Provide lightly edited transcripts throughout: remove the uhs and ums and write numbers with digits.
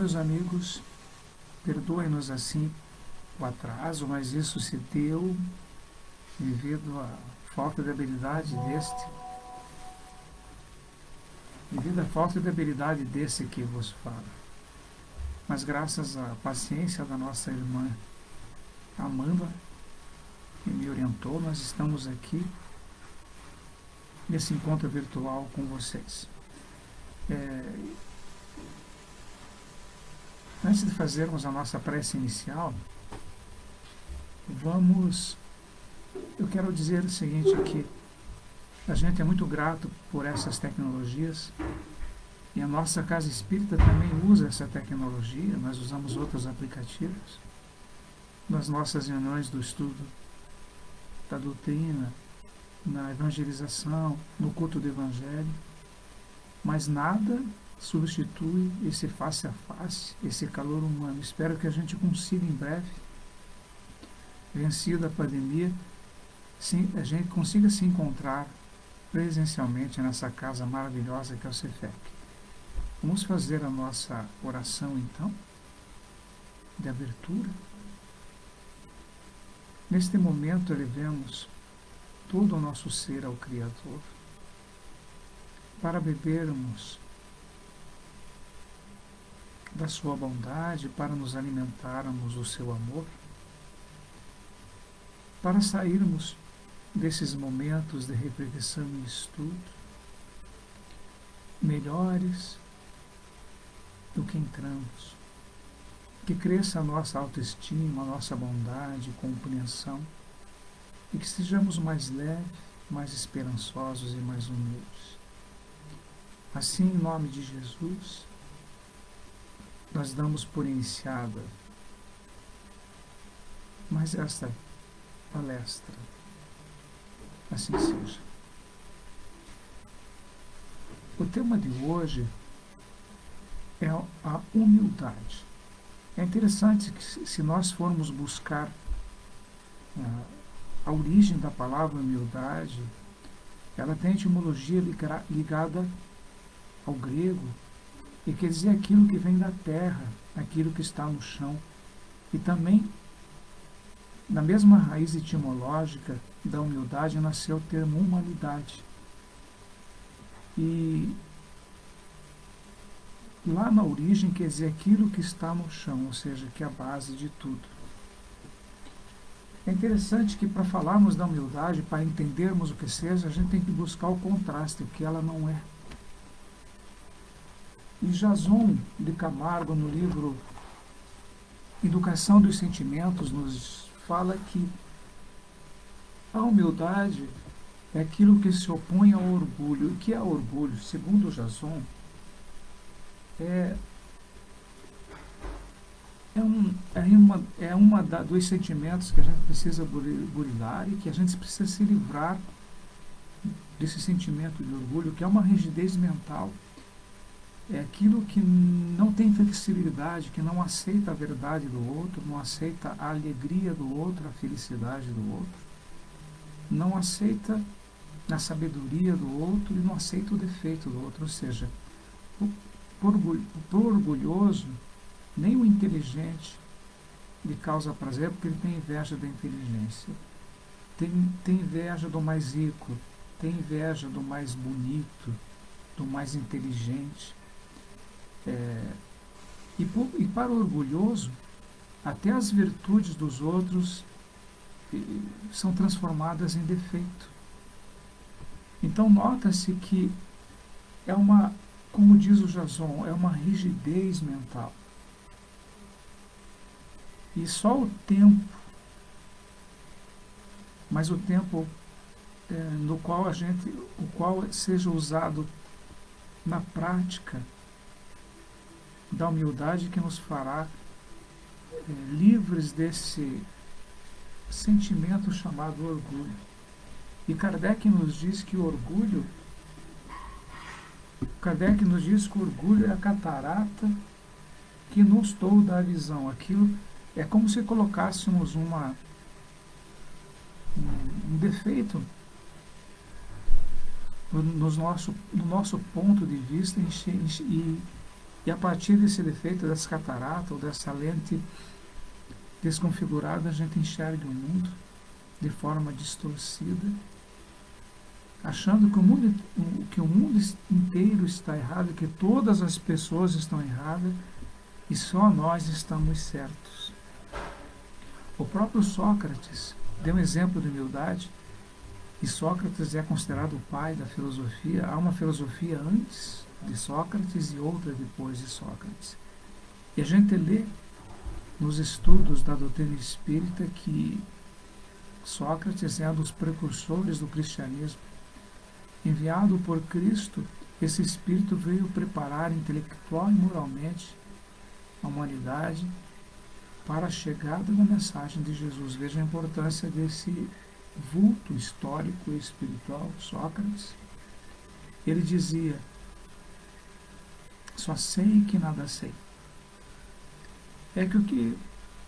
meus amigos, perdoem-nos assim o atraso, mas isso se deu devido à falta de habilidade desse que vos fala. Mas graças à paciência da nossa irmã Amanda, que me orientou, nós estamos aqui nesse encontro virtual com vocês. Antes de fazermos a nossa prece inicial, eu quero dizer o seguinte aqui. A gente é muito grato por essas tecnologias e a nossa casa espírita também usa essa tecnologia. Nós usamos outros aplicativos nas nossas reuniões do estudo da doutrina, na evangelização, no culto do evangelho, mas nada substitui esse face a face, esse calor humano. Espero que a gente consiga em breve, vencida a pandemia, a gente consiga se encontrar presencialmente nessa casa maravilhosa que é o Cefec. Vamos fazer a nossa oração então, de abertura. Neste momento elevemos todo o nosso ser ao Criador, para bebermos da sua bondade, para nos alimentarmos do seu amor, para sairmos desses momentos de reflexão e estudo melhores do que entramos, que cresça a nossa autoestima, a nossa bondade, compreensão, e que sejamos mais leves, mais esperançosos e mais humildes. Assim, em nome de Jesus, nós damos por iniciada mais esta palestra. Assim seja. O tema de hoje é a humildade. É interessante que, se nós formos buscar a origem da palavra humildade, ela tem etimologia ligada ao grego, e quer dizer aquilo que vem da terra, aquilo que está no chão. E também, na mesma raiz etimológica da humildade, nasceu o termo humanidade. E lá na origem quer dizer aquilo que está no chão, ou seja, que é a base de tudo. É interessante que, para falarmos da humildade, para entendermos o que seja, a gente tem que buscar o contraste, o que ela não é. E Jason de Camargo, no livro Educação dos Sentimentos, nos fala que a humildade é aquilo que se opõe ao orgulho. O que é orgulho? Segundo Jason, dos sentimentos que a gente precisa burilar e que a gente precisa se livrar desse sentimento de orgulho, que é uma rigidez mental. É aquilo que não tem flexibilidade, que não aceita a verdade do outro, não aceita a alegria do outro, a felicidade do outro, não aceita a sabedoria do outro e não aceita o defeito do outro. Ou seja, o orgulhoso, nem o inteligente lhe causa prazer, porque ele tem inveja da inteligência, tem inveja do mais rico, tem inveja do mais bonito, do mais inteligente. E para o orgulhoso, até as virtudes dos outros são transformadas em defeito. Então nota-se que como diz o Jason, é uma rigidez mental. E só o tempo, mas o tempo no qual o qual seja usado na prática da humildade, que nos fará livres desse sentimento chamado orgulho. E Kardec nos diz que o orgulho é a catarata que nos tolda a visão. Aquilo é como se colocássemos um defeito no nosso ponto de vista e E a partir desse defeito, dessa catarata ou dessa lente desconfigurada, a gente enxerga o mundo de forma distorcida, achando que o mundo inteiro está errado, que todas as pessoas estão erradas e só nós estamos certos. O próprio Sócrates deu um exemplo de humildade, e Sócrates é considerado o pai da filosofia. Há uma filosofia antes de Sócrates e outra depois de Sócrates. E a gente lê nos estudos da doutrina espírita que Sócrates é um dos precursores do cristianismo. Enviado por Cristo, esse espírito veio preparar intelectual e moralmente a humanidade para a chegada da mensagem de Jesus. Veja a importância desse vulto histórico e espiritual, Sócrates. Ele dizia: só sei que nada sei. É que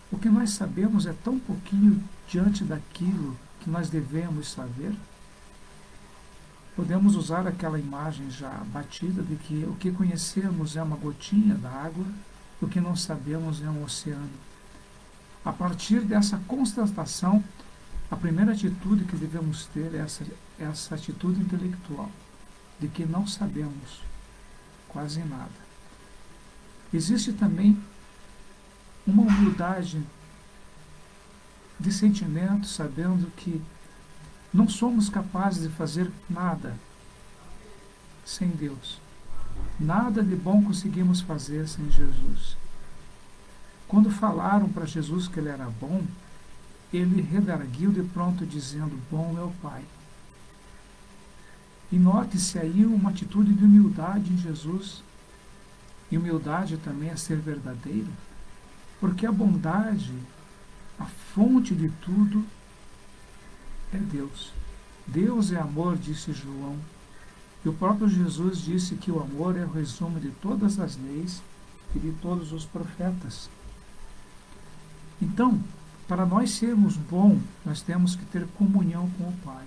o que nós sabemos é tão pouquinho diante daquilo que nós devemos saber. Podemos usar aquela imagem já batida de que o que conhecemos é uma gotinha d'água, o que não sabemos é um oceano. A partir dessa constatação, a primeira atitude que devemos ter é essa atitude intelectual, de que não sabemos quase nada. Existe também uma humildade de sentimento, sabendo que não somos capazes de fazer nada sem Deus. Nada de bom conseguimos fazer sem Jesus. Quando falaram para Jesus que ele era bom, ele redarguiu de pronto dizendo: bom é o Pai. E note-se aí uma atitude de humildade em Jesus. E humildade também é ser verdadeiro, porque a bondade, a fonte de tudo, é Deus. Deus é amor, disse João. E o próprio Jesus disse que o amor é o resumo de todas as leis e de todos os profetas. Então, para nós sermos bons, nós temos que ter comunhão com o Pai.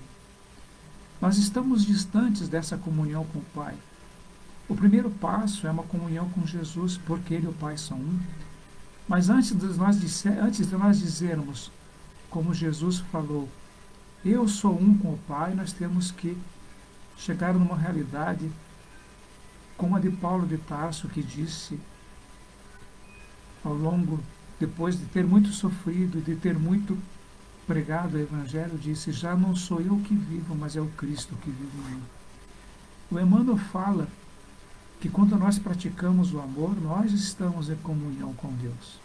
Nós estamos distantes dessa comunhão com o Pai. O primeiro passo é uma comunhão com Jesus, porque Ele e o Pai são um. Mas antes de nós dizermos, como Jesus falou, eu sou um com o Pai, nós temos que chegar numa realidade como a de Paulo de Tarso, que disse, depois de ter muito sofrido, de ter muito pregado o Evangelho, disse: já não sou eu que vivo, mas é o Cristo que vive em mim. O Emmanuel fala que quando nós praticamos o amor, nós estamos em comunhão com Deus.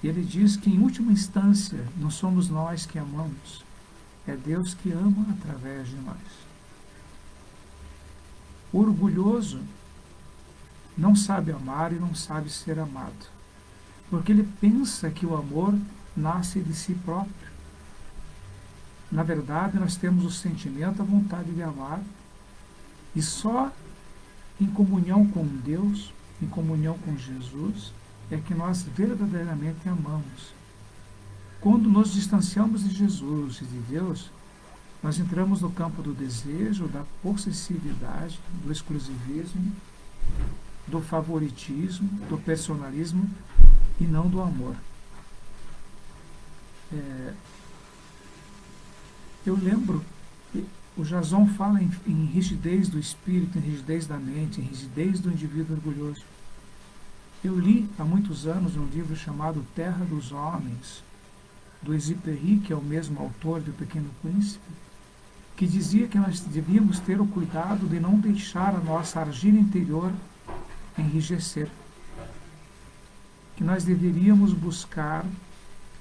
E ele diz que, em última instância, não somos nós que amamos, é Deus que ama através de nós. O orgulhoso não sabe amar e não sabe ser amado, porque ele pensa que o amor nasce de si próprio. Na verdade, nós temos o sentimento, a vontade de amar, e só em comunhão com Deus, em comunhão com Jesus, é que nós verdadeiramente amamos. Quando nos distanciamos de Jesus e de Deus, nós entramos no campo do desejo, da possessividade, do exclusivismo, do favoritismo, do personalismo e não do amor. Eu lembro que o Jason fala em rigidez do espírito, em rigidez da mente, em rigidez do indivíduo orgulhoso. Eu li há muitos anos um livro chamado Terra dos Homens, do Exupéry, que é o mesmo autor do Pequeno Príncipe, que dizia que nós devíamos ter o cuidado de não deixar a nossa argila interior enrijecer, que nós deveríamos buscar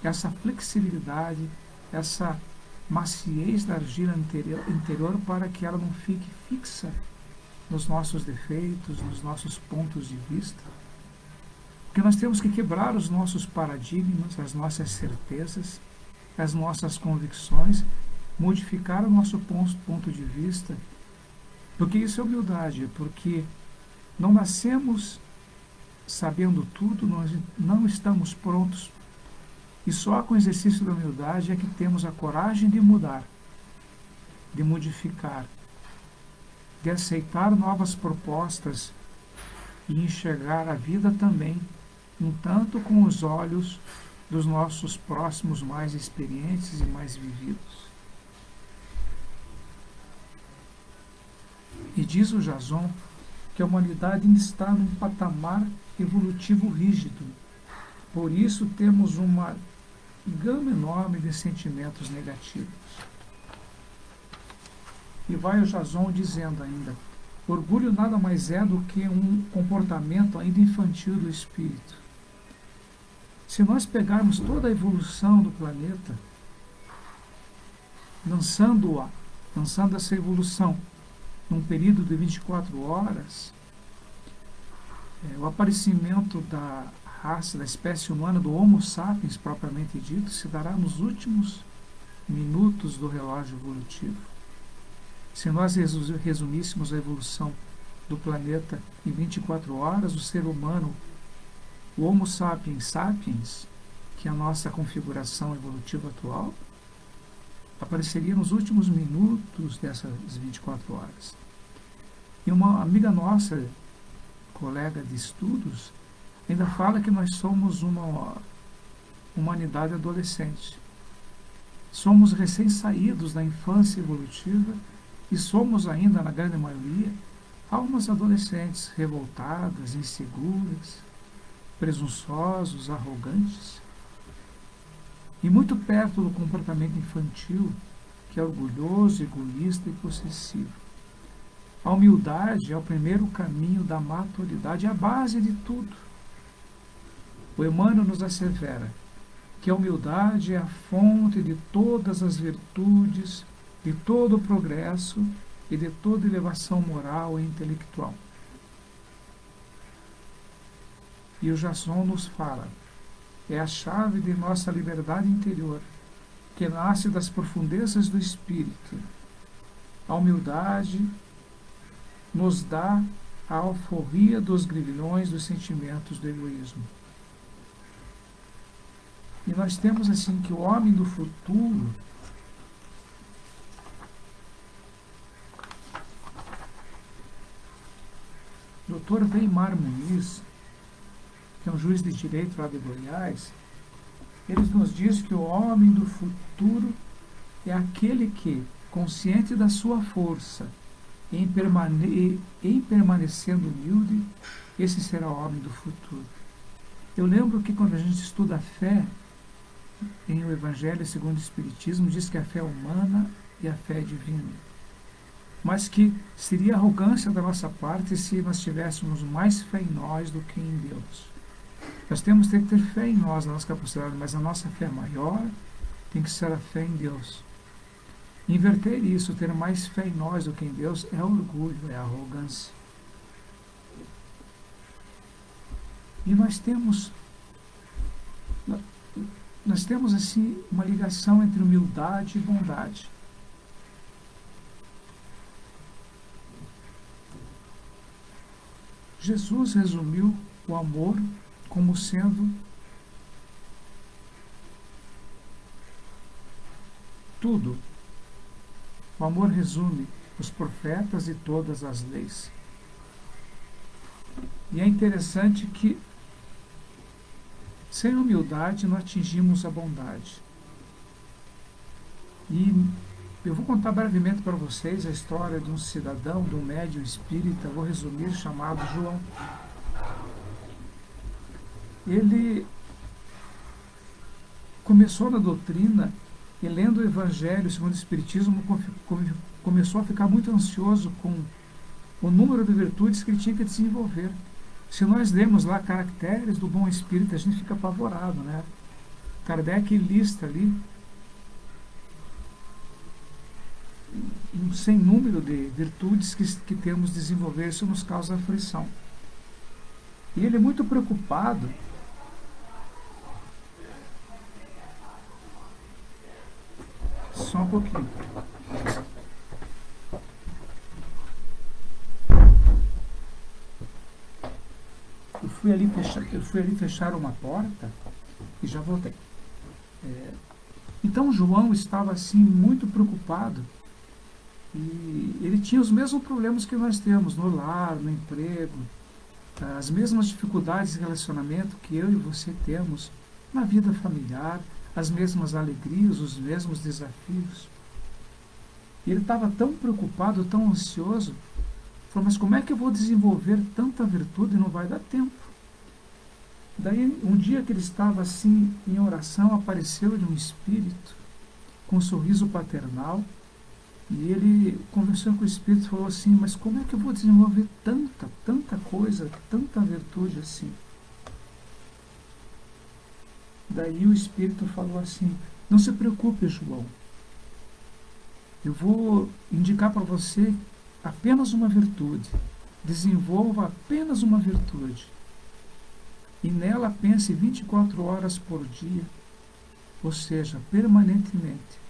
essa flexibilidade, essa maciez da argila interior para que ela não fique fixa nos nossos defeitos, nos nossos pontos de vista. Porque nós temos que quebrar os nossos paradigmas, as nossas certezas, as nossas convicções, modificar o nosso ponto de vista, porque isso é humildade, porque não nascemos sabendo tudo, nós não estamos prontos, e só com o exercício da humildade é que temos a coragem de mudar, de modificar, de aceitar novas propostas e enxergar a vida também, um tanto com os olhos dos nossos próximos mais experientes e mais vividos. E diz o Jason que a humanidade ainda está num patamar evolutivo rígido. Por isso temos uma gama enorme de sentimentos negativos. E vai o Jason dizendo ainda: orgulho nada mais é do que um comportamento ainda infantil do espírito. Se nós pegarmos toda a evolução do planeta, lançando essa evolução num período de 24 horas, o aparecimento da raça, da espécie humana, do Homo sapiens propriamente dito, se dará nos últimos minutos do relógio evolutivo. Se nós resumíssemos a evolução do planeta em 24 horas, o ser humano, o Homo sapiens sapiens, que é a nossa configuração evolutiva atual, apareceria nos últimos minutos dessas 24 horas. E uma amiga nossa, colega de estudos, ainda fala que nós somos uma humanidade adolescente. Somos recém-saídos da infância evolutiva e somos ainda, na grande maioria, almas adolescentes revoltadas, inseguras, presunçosos, arrogantes, e muito perto do comportamento infantil, que é orgulhoso, egoísta e possessivo. A humildade é o primeiro caminho da maturidade, é a base de tudo. O Emmanuel nos assevera que a humildade é a fonte de todas as virtudes, de todo o progresso e de toda elevação moral e intelectual. E o Jason nos fala: é a chave de nossa liberdade interior, que nasce das profundezas do espírito. A humildade nos dá a alforria dos grilhões dos sentimentos do egoísmo. E nós temos assim que o homem do futuro Dr. Weimar Muniz, que é um juiz de direito lá de Goiás, ele nos diz que o homem do futuro é aquele que, consciente da sua força, em permanecendo humilde, esse será o homem do futuro. Eu lembro que quando a gente estuda a fé, em o Evangelho segundo o Espiritismo, diz que a fé é humana e a fé é divina. Mas que seria arrogância da nossa parte se nós tivéssemos mais fé em nós do que em Deus. Nós temos que ter fé em nós, na nossa capacidade, mas a nossa fé maior tem que ser a fé em Deus. Inverter isso, ter mais fé em nós do que em Deus, é orgulho, é arrogância. E nós temos assim uma ligação entre humildade e bondade. Jesus resumiu o amor como sendo tudo. O amor resume os profetas e todas as leis. E é interessante que, sem humildade, não atingimos a bondade. E eu vou contar brevemente para vocês a história de um cidadão, de um médium espírita, vou resumir, chamado João. Ele começou na doutrina e, lendo o Evangelho segundo o Espiritismo, começou a ficar muito ansioso com o número de virtudes que ele tinha que desenvolver. Se nós lemos lá caracteres do bom espírito, a gente fica apavorado, né? Kardec lista ali um sem número de virtudes que temos de desenvolver. Isso nos causa aflição. E ele é muito preocupado só um pouquinho. Eu fui ali fechar uma porta e já voltei. Então João estava assim muito preocupado e ele tinha os mesmos problemas que nós temos no lar, no emprego, as mesmas dificuldades de relacionamento que eu e você temos na vida familiar, as mesmas alegrias, os mesmos desafios. E ele estava tão preocupado, tão ansioso, falou, mas como é que eu vou desenvolver tanta virtude e não vai dar tempo? Daí, um dia que ele estava assim em oração, apareceu-lhe um espírito com um sorriso paternal, e ele conversou com o espírito e falou assim, mas como é que eu vou desenvolver tanta coisa, tanta virtude assim? Daí o espírito falou assim, não se preocupe, João, eu vou indicar para você apenas uma virtude, desenvolva apenas uma virtude, e nela pense 24 horas por dia, ou seja, permanentemente.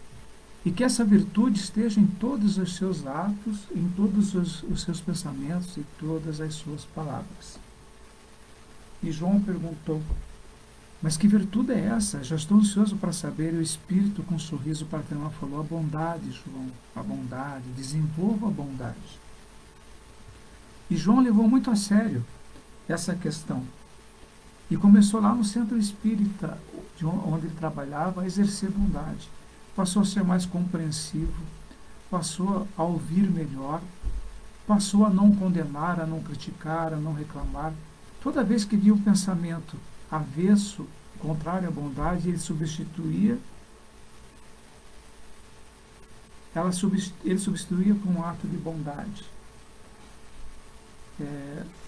E que essa virtude esteja em todos os seus atos, em todos os seus pensamentos e todas as suas palavras. E João perguntou, mas que virtude é essa? Já estou ansioso para saber. E o Espírito, com um sorriso paternal, falou, a bondade, João, a bondade, desenvolva a bondade. E João levou muito a sério essa questão. E começou lá no centro espírita, onde ele trabalhava, a exercer bondade. Passou a ser mais compreensivo, passou a ouvir melhor, passou a não condenar, a não criticar, a não reclamar. Toda vez que via um pensamento avesso, contrário à bondade, ele substituía por um ato de bondade.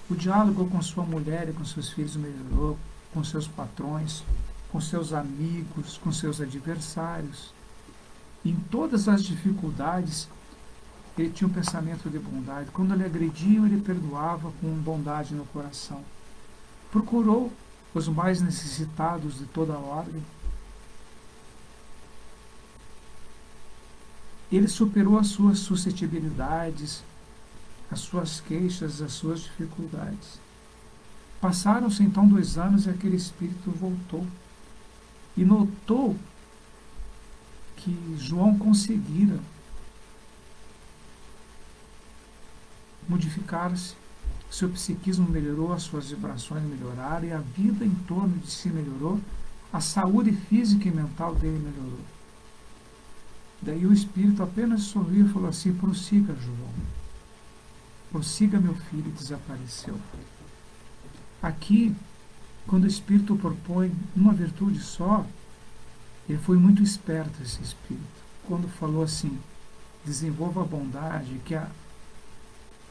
O diálogo com sua mulher e com seus filhos melhorou, com seus patrões, com seus amigos, com seus adversários. Em todas as dificuldades, ele tinha um pensamento de bondade. Quando lhe agrediam, ele perdoava com bondade no coração. Procurou os mais necessitados de toda a ordem. Ele superou as suas suscetibilidades, as suas queixas, as suas dificuldades. Passaram-se então 2 anos e aquele espírito voltou. E notou que João conseguira modificar-se, seu psiquismo melhorou, as suas vibrações melhoraram e a vida em torno de si melhorou, a saúde física e mental dele melhorou. Daí o espírito apenas sorriu e falou assim, prossiga, João, prossiga, meu filho, e desapareceu. Aqui, quando o espírito propõe uma virtude só, ele foi muito esperto, esse espírito, quando falou assim, desenvolva a bondade, que a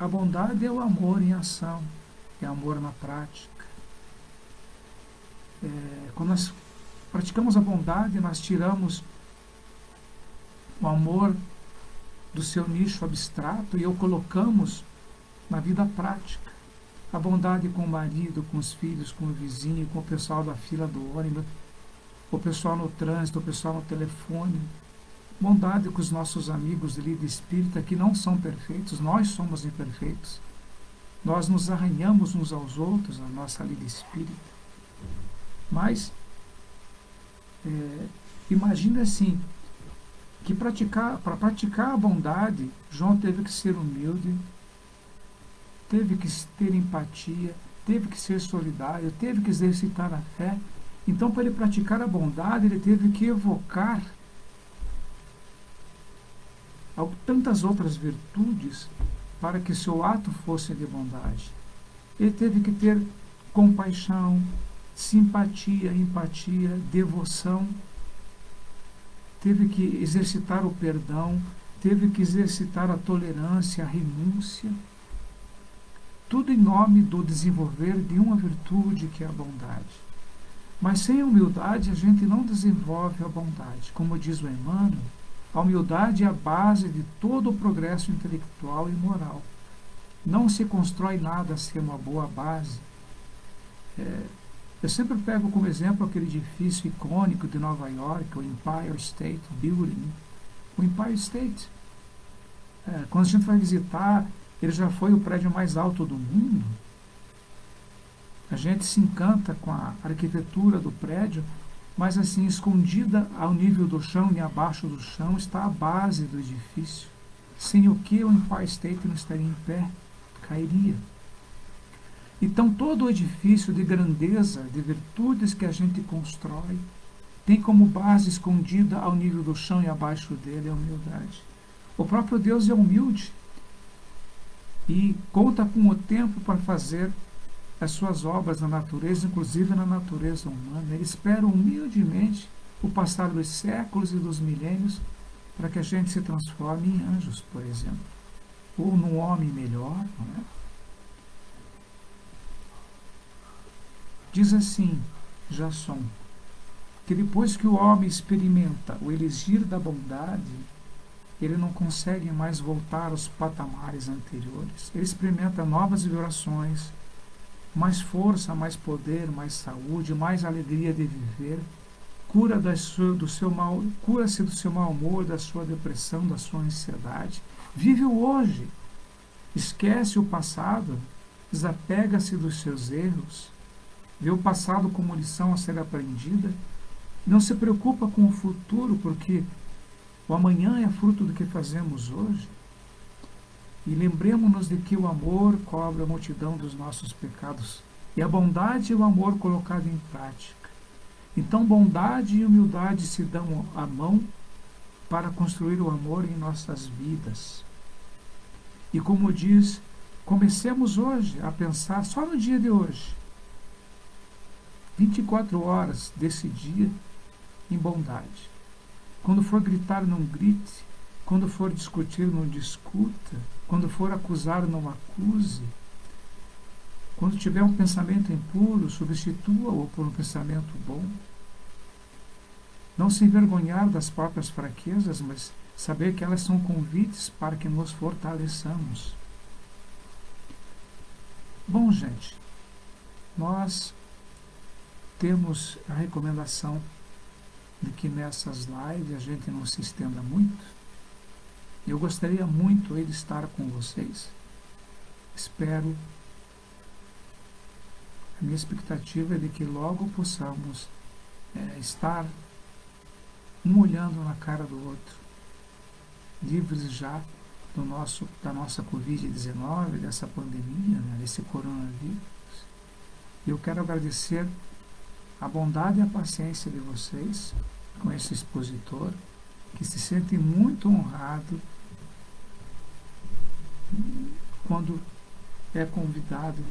bondade é o amor em ação, é amor na prática. Quando nós praticamos a bondade, nós tiramos o amor do seu nicho abstrato e o colocamos na vida prática. A bondade com o marido, com os filhos, com o vizinho, com o pessoal da fila do ônibus, o pessoal no trânsito, o pessoal no telefone. Bondade com os nossos amigos de lida espírita que não são perfeitos, nós somos imperfeitos. Nós nos arranhamos uns aos outros na nossa lida espírita. Mas, imagine assim, que para praticar a bondade, João teve que ser humilde, teve que ter empatia, teve que ser solidário, teve que exercitar a fé. Então, para ele praticar a bondade, ele teve que evocar tantas outras virtudes para que seu ato fosse de bondade. Ele teve que ter compaixão, simpatia, empatia, devoção, teve que exercitar o perdão, teve que exercitar a tolerância, a renúncia, tudo em nome do desenvolver de uma virtude que é a bondade. Mas sem humildade a gente não desenvolve a bondade. Como diz o Emmanuel, a humildade é a base de todo o progresso intelectual e moral. Não se constrói nada sem uma boa base. Eu sempre pego como exemplo aquele edifício icônico de Nova York, o Empire State Building. O Empire State, quando a gente vai visitar, ele já foi o prédio mais alto do mundo. A gente se encanta com a arquitetura do prédio, mas assim, escondida ao nível do chão e abaixo do chão está a base do edifício, sem o que o Empire State não estaria em pé, cairia. Então, todo o edifício de grandeza, de virtudes que a gente constrói, tem como base escondida ao nível do chão e abaixo dele a humildade. O próprio Deus é humilde e conta com o tempo para fazer as suas obras na natureza, inclusive na natureza humana. Ele espera humildemente o passar dos séculos e dos milênios para que a gente se transforme em anjos, por exemplo, ou num homem melhor, não é? Diz assim, Jasson, que depois que o homem experimenta o elixir da bondade, ele não consegue mais voltar aos patamares anteriores. Ele experimenta novas vibrações, mais força, mais poder, mais saúde, mais alegria de viver, cura-se do seu mau humor, da sua depressão, da sua ansiedade. Vive o hoje, esquece o passado, desapega-se dos seus erros, vê o passado como lição a ser aprendida, não se preocupa com o futuro, porque o amanhã é fruto do que fazemos hoje. E lembremos-nos de que o amor cobre a multidão dos nossos pecados. E a bondade e o amor colocado em prática. Então, bondade e humildade se dão a mão para construir o amor em nossas vidas. E como diz, comecemos hoje a pensar, só no dia de hoje, 24 horas desse dia em bondade. Quando for gritar, não grite. Quando for discutir, não discuta. Quando for acusar, não acuse. Quando tiver um pensamento impuro, substitua-o por um pensamento bom. Não se envergonhar das próprias fraquezas, mas saber que elas são convites para que nos fortaleçamos. Bom, gente, nós temos a recomendação de que nessas lives a gente não se estenda muito. Eu gostaria muito de estar com vocês. Espero, a minha expectativa é de que logo possamos estar um olhando na cara do outro, livres já da nossa Covid-19, dessa pandemia, né, desse coronavírus. Eu quero agradecer a bondade e a paciência de vocês com esse expositor, que se sente muito honrado quando é convidado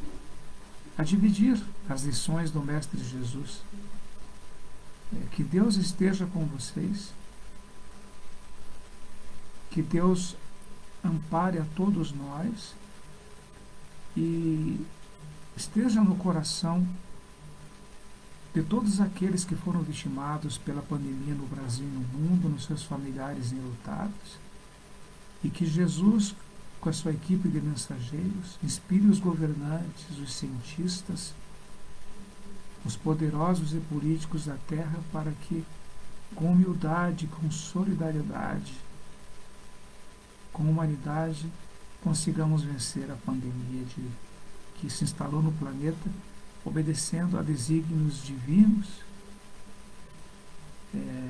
a dividir as lições do Mestre Jesus. Que Deus esteja com vocês, que Deus ampare a todos nós e esteja no coração de todos aqueles que foram vitimados pela pandemia no Brasil e no mundo, nos seus familiares enlutados, e que Jesus, com a sua equipe de mensageiros, inspire os governantes, os cientistas, os poderosos e políticos da terra para que, com humildade, com solidariedade, com humanidade, consigamos vencer a pandemia que se instalou no planeta, obedecendo a desígnios divinos.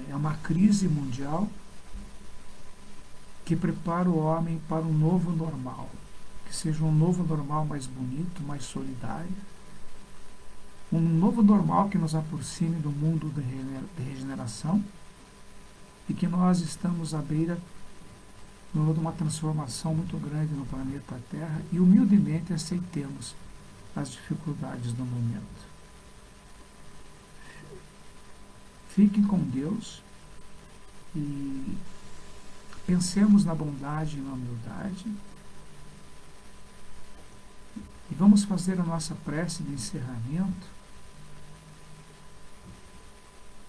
É uma crise mundial que prepara o homem para um novo normal, que seja um novo normal mais bonito, mais solidário, um novo normal que nos aproxime do mundo de regeneração e que nós estamos à beira de uma transformação muito grande no planeta Terra e humildemente aceitemos as dificuldades do momento. Fiquem com Deus e pensemos na bondade e na humildade e vamos fazer a nossa prece de encerramento.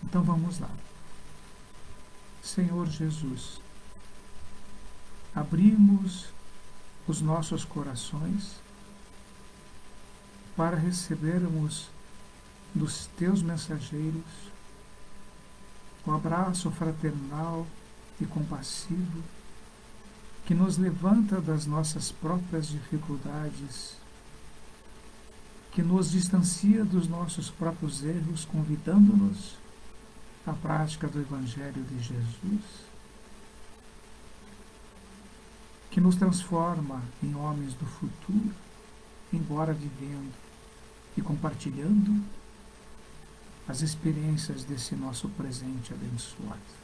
Então vamos lá. Senhor Jesus, abrimos os nossos corações para recebermos dos teus mensageiros o abraço fraternal e compassivo que nos levanta das nossas próprias dificuldades, que nos distancia dos nossos próprios erros, convidando-nos à prática do Evangelho de Jesus, que nos transforma em homens do futuro, embora vivendo e compartilhando as experiências desse nosso presente abençoado.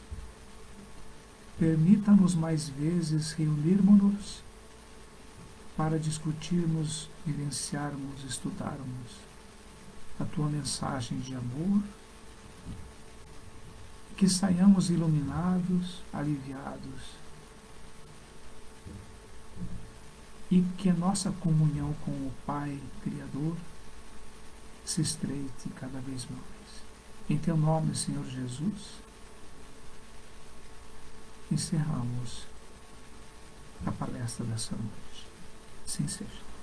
Permita-nos mais vezes reunirmos-nos para discutirmos, vivenciarmos, estudarmos a tua mensagem de amor, que saiamos iluminados, aliviados, e que a nossa comunhão com o Pai Criador se estreite cada vez mais. Em teu nome, Senhor Jesus, encerramos a palestra dessa noite. Assim seja.